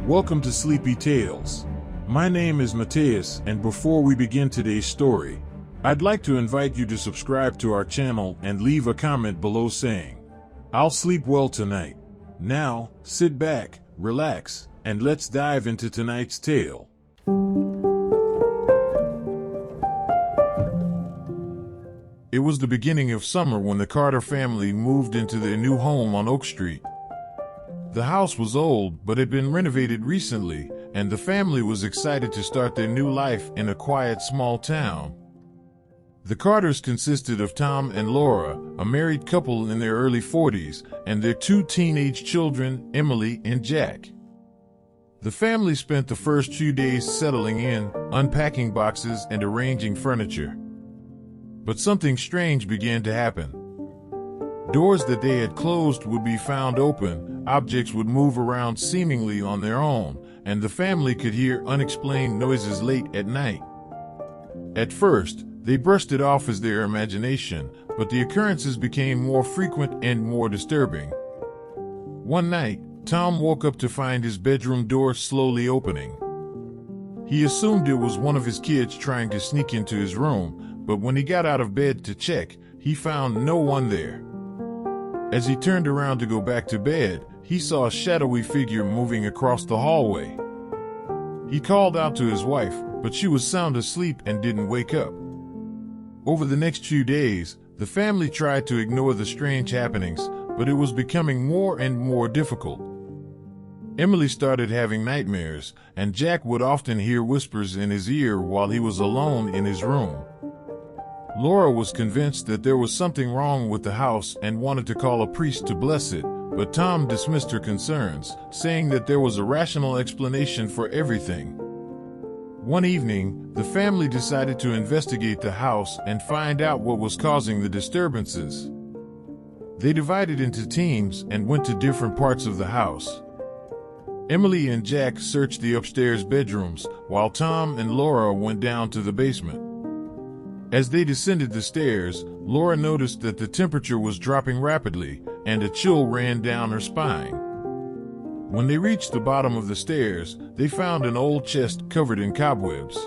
Welcome to Sleepy Tales. My name is Mateus, and before we begin today's story, I'd like to invite you to subscribe to our channel and leave a comment below saying, "I'll sleep well tonight." Now, sit back, relax, and let's dive into tonight's tale. It was the beginning of summer when the Carter family moved into their new home on Oak Street. The house was old, but had been renovated recently, and the family was excited to start their new life in a quiet small town. The Carters consisted of Tom and Laura, a married couple in their early 40s, and their two teenage children, Emily and Jack. The family spent the first few days settling in, unpacking boxes and arranging furniture. But something strange began to happen. Doors that they had closed would be found open, objects would move around seemingly on their own, and the family could hear unexplained noises late at night. At first, they brushed it off as their imagination, but the occurrences became more frequent and more disturbing. One night, Tom woke up to find his bedroom door slowly opening. He assumed it was one of his kids trying to sneak into his room, but when he got out of bed to check, he found no one there. As he turned around to go back to bed, he saw a shadowy figure moving across the hallway. He called out to his wife, but she was sound asleep and didn't wake up. Over the next few days, the family tried to ignore the strange happenings, but it was becoming more and more difficult. Emily started having nightmares, and Jack would often hear whispers in his ear while he was alone in his room. Laura was convinced that there was something wrong with the house and wanted to call a priest to bless it, but Tom dismissed her concerns, saying that there was a rational explanation for everything. One evening, the family decided to investigate the house and find out what was causing the disturbances. They divided into teams and went to different parts of the house. Emily and Jack searched the upstairs bedrooms, while Tom and Laura went down to the basement. As they descended the stairs, Laura noticed that the temperature was dropping rapidly, and a chill ran down her spine. When they reached the bottom of the stairs, they found an old chest covered in cobwebs.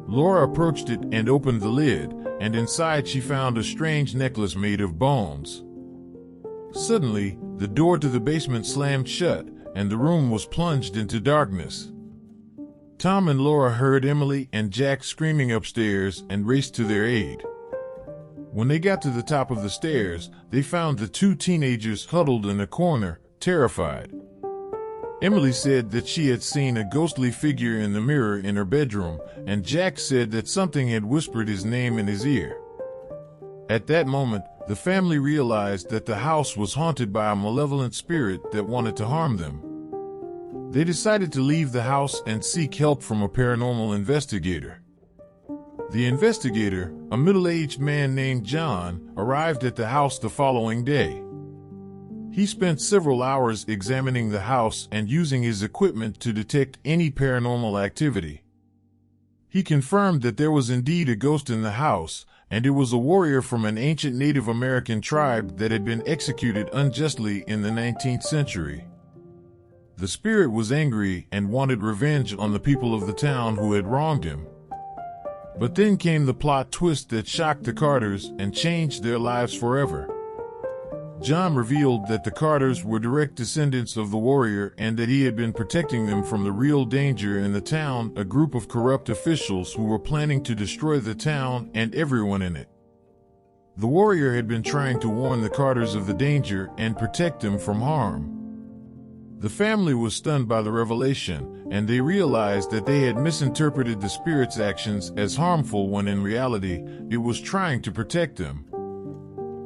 Laura approached it and opened the lid, and inside she found a strange necklace made of bones. Suddenly, the door to the basement slammed shut, and the room was plunged into darkness. Tom and Laura heard Emily and Jack screaming upstairs and raced to their aid. When they got to the top of the stairs, they found the two teenagers huddled in a corner, terrified. Emily said that she had seen a ghostly figure in the mirror in her bedroom, and Jack said that something had whispered his name in his ear. At that moment, the family realized that the house was haunted by a malevolent spirit that wanted to harm them. They decided to leave the house and seek help from a paranormal investigator. The investigator, a middle-aged man named John, arrived at the house the following day. He spent several hours examining the house and using his equipment to detect any paranormal activity. He confirmed that there was indeed a ghost in the house, and it was a warrior from an ancient Native American tribe that had been executed unjustly in the 19th century. The spirit was angry and wanted revenge on the people of the town who had wronged him. But then came the plot twist that shocked the Carters and changed their lives forever. John revealed that the Carters were direct descendants of the warrior and that he had been protecting them from the real danger in the town, a group of corrupt officials who were planning to destroy the town and everyone in it. The warrior had been trying to warn the Carters of the danger and protect them from harm. The family was stunned by the revelation, and they realized that they had misinterpreted the spirit's actions as harmful when in reality, it was trying to protect them.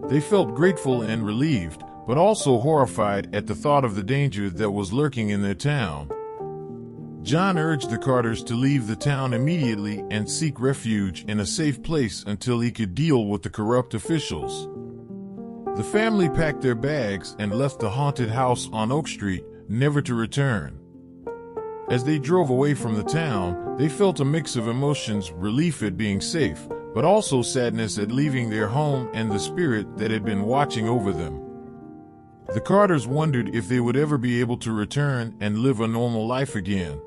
They felt grateful and relieved, but also horrified at the thought of the danger that was lurking in their town. John urged the Carters to leave the town immediately and seek refuge in a safe place until he could deal with the corrupt officials. The family packed their bags and left the haunted house on Oak Street, never to return. As they drove away from the town, they felt a mix of emotions, relief at being safe, but also sadness at leaving their home and the spirit that had been watching over them. The Carters wondered if they would ever be able to return and live a normal life again.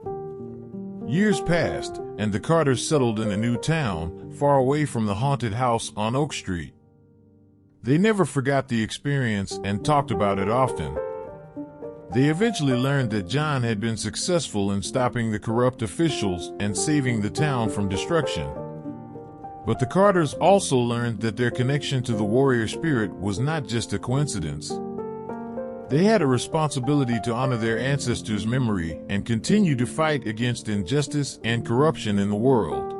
Years passed, and the Carters settled in a new town, far away from the haunted house on Oak Street. They never forgot the experience and talked about it often. They eventually learned that John had been successful in stopping the corrupt officials and saving the town from destruction. But the Carters also learned that their connection to the warrior spirit was not just a coincidence. They had a responsibility to honor their ancestors' memory and continue to fight against injustice and corruption in the world.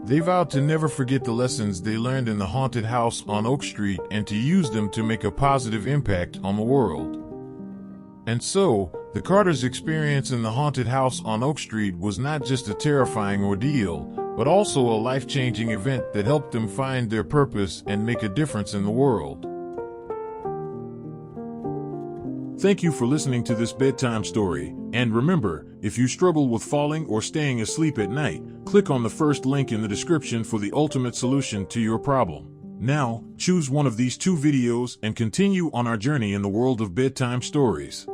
They vowed to never forget the lessons they learned in the haunted house on Oak Street and to use them to make a positive impact on the world. And so, the Carters' experience in the haunted house on Oak Street was not just a terrifying ordeal, but also a life-changing event that helped them find their purpose and make a difference in the world. Thank you for listening to this bedtime story, and remember, if you struggle with falling or staying asleep at night, click on the first link in the description for the ultimate solution to your problem. Now, choose one of these two videos and continue on our journey in the world of bedtime stories.